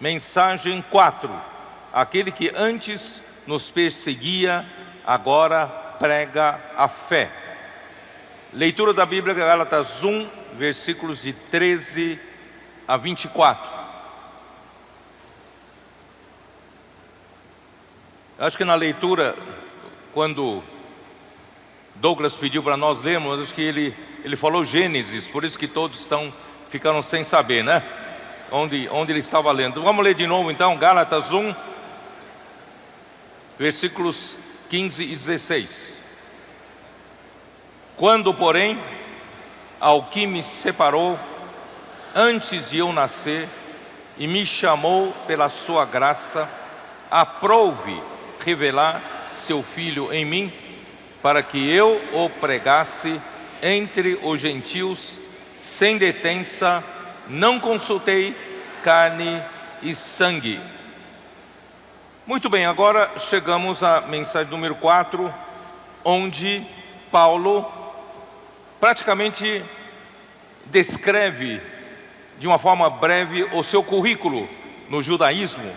Mensagem 4. Aquele que antes nos perseguia, agora prega a fé. Leitura da Bíblia, Gálatas 1, versículos de 13 a 24. Acho que na leitura, quando Douglas pediu para nós lermos, acho que ele falou Gênesis, por isso que todos ficaram sem saber, né? Onde ele estava lendo. Vamos ler de novo então, Gálatas 1, versículos 15 e 16. Quando, porém, ao que me separou antes de eu nascer e me chamou pela sua graça, aprouve revelar seu Filho em mim, para que eu o pregasse entre os gentios sem detença, não consultei carne e sangue. Muito bem, agora chegamos à mensagem número 4, onde Paulo praticamente descreve de uma forma breve o seu currículo no judaísmo,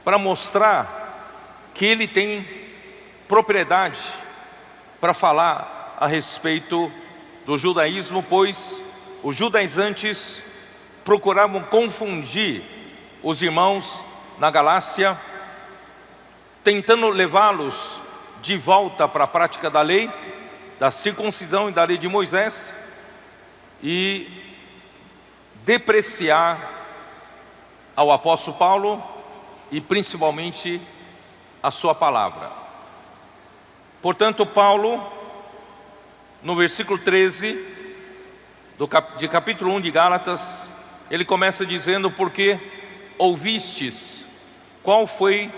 para mostrar que ele tem propriedade para falar a respeito do judaísmo, pois os judaizantes procuravam confundir os irmãos na Galácia, tentando levá-los de volta para a prática da lei, da circuncisão e da lei de Moisés, e depreciar ao apóstolo Paulo e principalmente a sua palavra. Portanto, Paulo, no versículo 13 de capítulo 1 de Gálatas, ele começa dizendo: porque ouvistes qual foi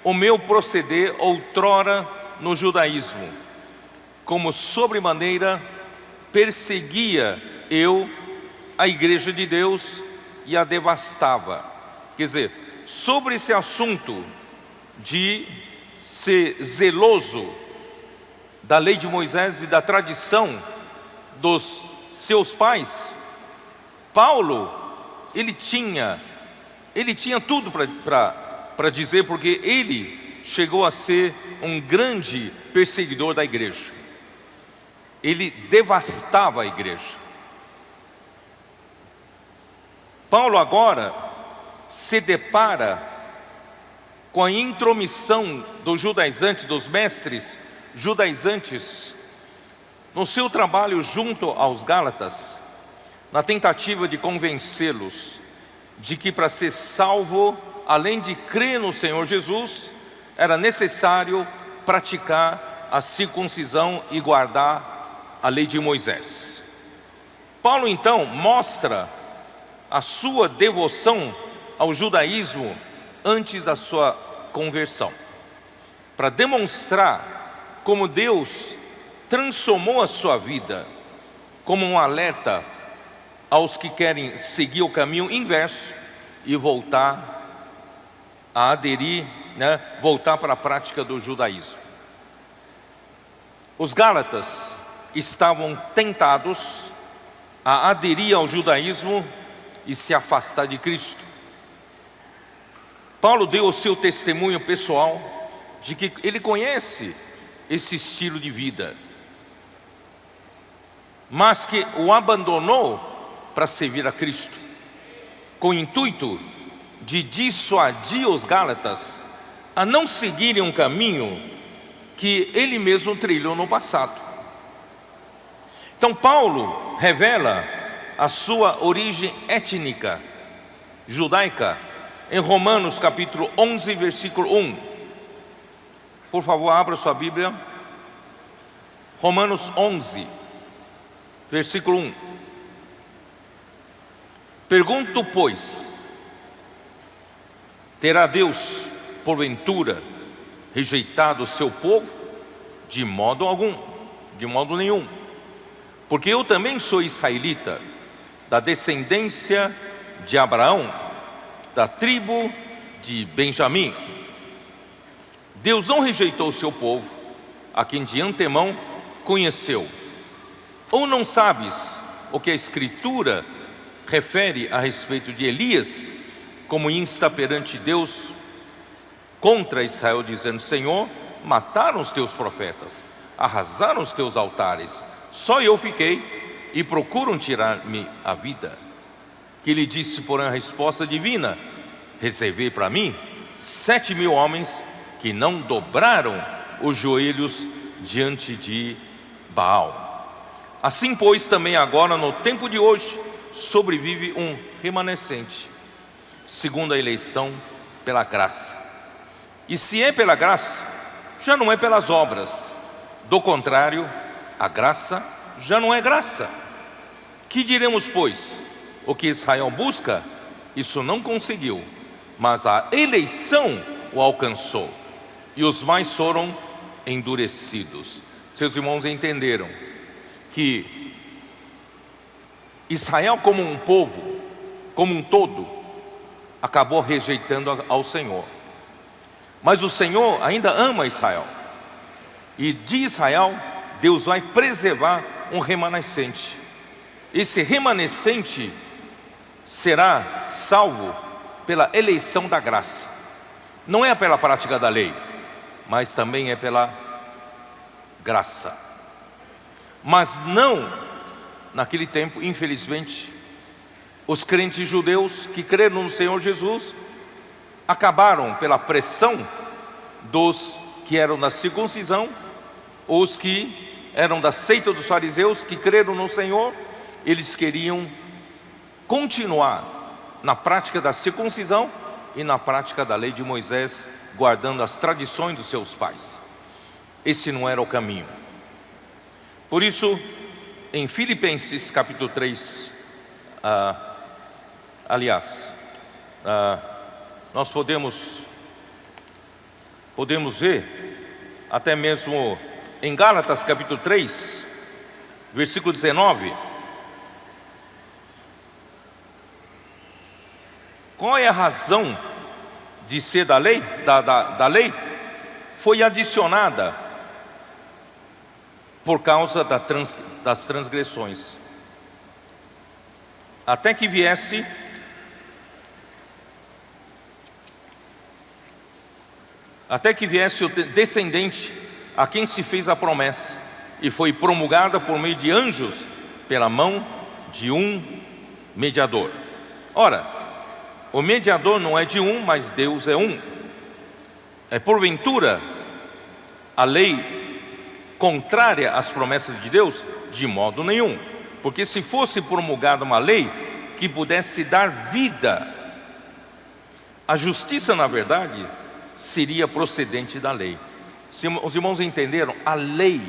o meu proceder outrora no judaísmo, como sobremaneira perseguia eu a igreja de Deus e a devastava. Quer dizer, sobre esse assunto de ser zeloso da lei de Moisés e da tradição dos seus pais, Paulo, ele tinha tudo para dizer, porque ele chegou a ser um grande perseguidor da igreja. Ele devastava a igreja. Paulo agora se depara com a intromissão dos judaizantes, dos mestres judaizantes, no seu trabalho junto aos Gálatas, na tentativa de convencê-los de que para ser salvo, além de crer no Senhor Jesus, era necessário praticar a circuncisão e guardar a lei de Moisés. Paulo então mostra a sua devoção ao judaísmo antes da sua conversão, para demonstrar como Deus transformou a sua vida, como um alerta aos que querem seguir o caminho inverso e voltar a aderir, voltar para a prática do judaísmo. Os Gálatas estavam tentados a aderir ao judaísmo e se afastar de Cristo. Paulo deu o seu testemunho pessoal de que ele conhece esse estilo de vida, mas que o abandonou para servir a Cristo, com o intuito de dissuadir os Gálatas a não seguirem um caminho que ele mesmo trilhou no passado. Então Paulo revela a sua origem étnica judaica em Romanos capítulo 11, versículo 1. Por favor, abra sua Bíblia. Romanos 11, versículo 1. Pergunto, pois, terá Deus, porventura, rejeitado o seu povo? De modo algum, de modo nenhum. Porque eu também sou israelita, da descendência de Abraão, da tribo de Benjamim. Deus não rejeitou o seu povo, a quem de antemão conheceu. Ou não sabes o que a Escritura refere a respeito de Elias, como insta perante Deus contra Israel, dizendo: Senhor, mataram os teus profetas, arrasaram os teus altares, só eu fiquei e procuram tirar-me a vida. Que lhe disse, porém, a resposta divina: reservei para mim 7.000 homens que não dobraram os joelhos diante de Baal. Assim, pois, também agora, no tempo de hoje, sobrevive um remanescente, segundo a eleição pela graça. E se é pela graça, já não é pelas obras. Do contrário, a graça já não é graça. Que diremos, pois? O que Israel busca, isso não conseguiu, mas a eleição o alcançou, e os mais foram endurecidos. Seus irmãos entenderam que Israel, como um povo, como um todo, acabou rejeitando ao Senhor. Mas o Senhor ainda ama Israel, e de Israel Deus vai preservar um remanescente. Esse remanescente será salvo pela eleição da graça. Não é pela prática da lei, mas também é pela graça. Mas não, naquele tempo, infelizmente, os crentes judeus que creram no Senhor Jesus acabaram pela pressão dos que eram da circuncisão, os que eram da seita dos fariseus, que creram no Senhor. Eles queriam continuar na prática da circuncisão e na prática da lei de Moisés, guardando as tradições dos seus pais. Esse não era o caminho. Por isso, em Filipenses capítulo 3, nós podemos ver, até mesmo em Gálatas capítulo 3, versículo 19, qual é a razão de ser da lei? Da lei foi adicionada por causa das transgressões, até que viesse o descendente a quem se fez a promessa, e foi promulgada por meio de anjos pela mão de um mediador. Ora, o mediador não é de um, mas Deus é um. É porventura a lei contrária às promessas de Deus? De modo nenhum. Porque se fosse promulgada uma lei que pudesse dar vida, a justiça, na verdade, seria procedente da lei. Se os irmãos entenderam, a lei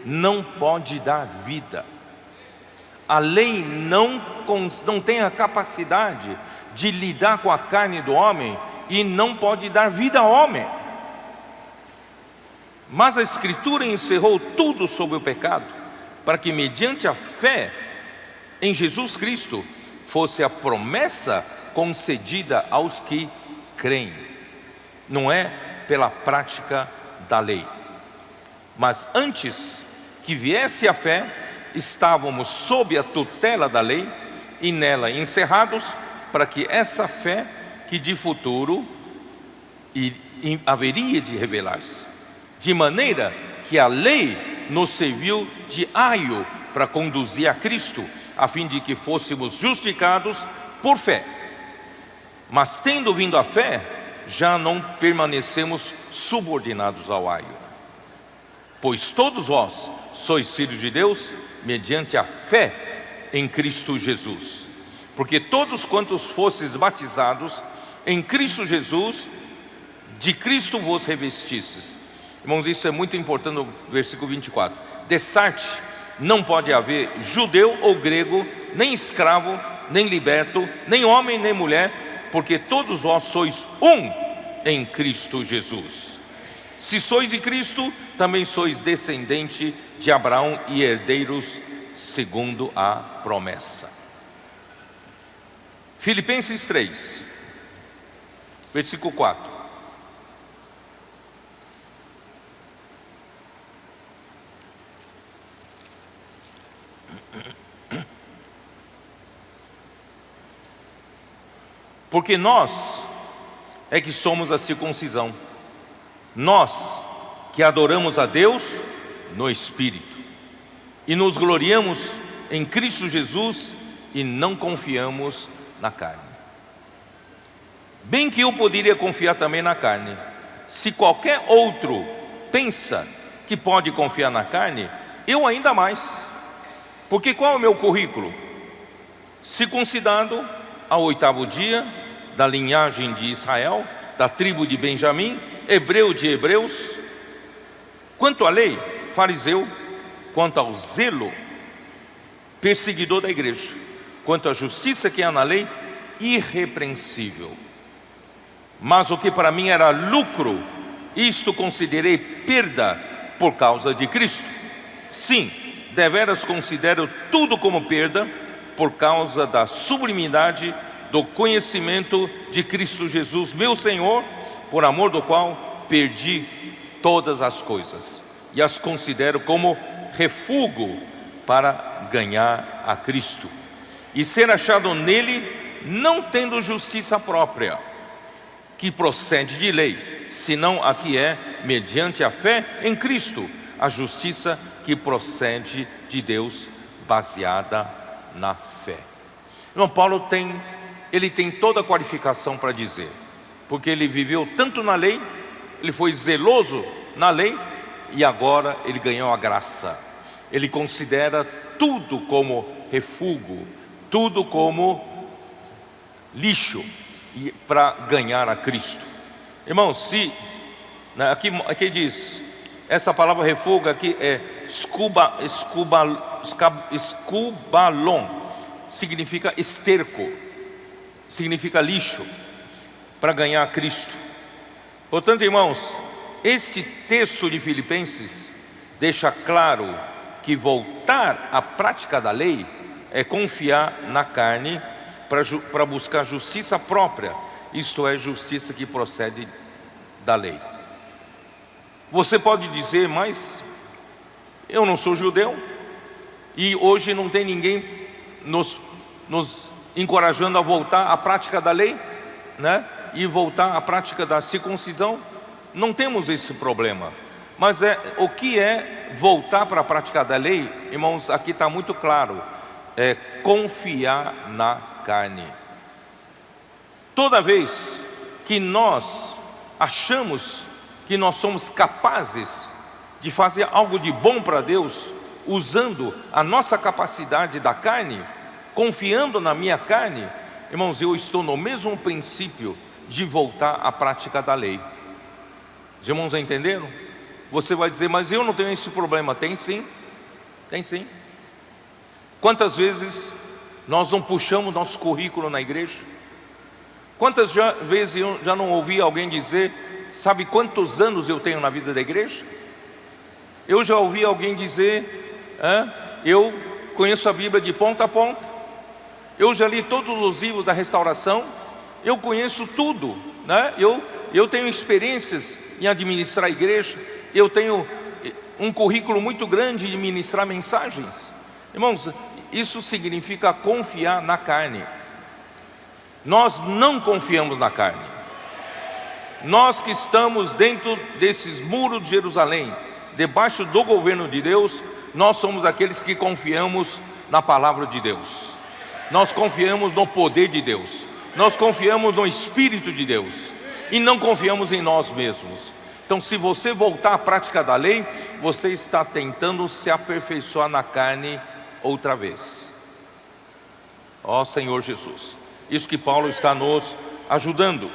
não pode dar vida. A lei não tem a capacidade de lidar com a carne do homem e não pode dar vida ao homem. Mas a Escritura encerrou tudo sobre o pecado, para que mediante a fé em Jesus Cristo fosse a promessa concedida aos que creem. Não é pela prática da lei, mas antes que viesse a fé, estávamos sob a tutela da lei e nela encerrados, para que essa fé que de futuro haveria de revelar-se, de maneira que a lei nos serviu de aio para conduzir a Cristo, a fim de que fôssemos justificados por fé. Mas tendo vindo a fé, já não permanecemos subordinados ao aio. Pois todos vós sois filhos de Deus mediante a fé em Cristo Jesus. Porque todos quantos fostes batizados em Cristo Jesus, de Cristo vos revestistes. Irmãos, isso é muito importante no versículo 24. Dessarte não pode haver judeu ou grego, nem escravo, nem liberto, nem homem, nem mulher, porque todos vós sois um em Cristo Jesus. Se sois de Cristo, também sois descendente de Abraão e herdeiros segundo a promessa. Filipenses 3, versículo 4. Porque nós é que somos a circuncisão, nós que adoramos a Deus no Espírito e nos gloriamos em Cristo Jesus e não confiamos na carne. Bem que eu poderia confiar também na carne. Se qualquer outro pensa que pode confiar na carne, eu ainda mais. Porque qual é o meu currículo? Circuncidado ao 8º dia, da linhagem de Israel, da tribo de Benjamim, hebreu de hebreus. Quanto à lei, fariseu. Quanto ao zelo, perseguidor da igreja. Quanto à justiça que há na lei, irrepreensível. Mas o que para mim era lucro, isto considerei perda por causa de Cristo. Sim, deveras considero tudo como perda por causa da sublimidade do conhecimento de Cristo Jesus, meu Senhor, por amor do qual perdi todas as coisas e as considero como refúgio para ganhar a Cristo e ser achado nele, não tendo justiça própria que procede de lei, senão a que é mediante a fé em Cristo, a justiça que procede de Deus, baseada na fé. Irmão, Paulo tem toda a qualificação para dizer, porque ele viveu tanto na lei, ele foi zeloso na lei, e agora ele ganhou a graça. Ele considera tudo como refúgio, tudo como lixo, e para ganhar a Cristo. Irmãos, se aqui diz, essa palavra refúgio aqui é escubalon, significa esterco, significa lixo, para ganhar a Cristo. Portanto, irmãos, este texto de Filipenses deixa claro que voltar à prática da lei é confiar na carne para buscar justiça própria, isto é, justiça que procede da lei. Você pode dizer, mas eu não sou judeu e hoje não tem ninguém nos encorajando a voltar à prática da lei, né? E voltar à prática da circuncisão. Não temos esse problema. Mas o que é voltar para a prática da lei? Irmãos, aqui está muito claro, é confiar na carne. Toda vez que nós achamos que nós somos capazes de fazer algo de bom para Deus, usando a nossa capacidade da carne, confiando na minha carne, irmãos, eu estou no mesmo princípio de voltar à prática da lei. Os irmãos entenderam? Você vai dizer, mas eu não tenho esse problema. Tem sim, tem sim. Quantas vezes nós não puxamos nosso currículo na igreja? Quantas vezes eu já não ouvi alguém dizer, sabe quantos anos eu tenho na vida da igreja? Eu já ouvi alguém dizer, eu conheço a Bíblia de ponta a ponta, eu já li todos os livros da restauração, eu conheço tudo, né? Eu tenho experiências em administrar a igreja, eu tenho um currículo muito grande de ministrar mensagens. Irmãos, isso significa confiar na carne. Nós não confiamos na carne. Nós que estamos dentro desses muros de Jerusalém, debaixo do governo de Deus, nós somos aqueles que confiamos na palavra de Deus. Nós confiamos no poder de Deus. Nós confiamos no Espírito de Deus. E não confiamos em nós mesmos. Então, se você voltar à prática da lei, você está tentando se aperfeiçoar na carne outra vez. Ó Senhor Jesus, isso que Paulo está nos ajudando.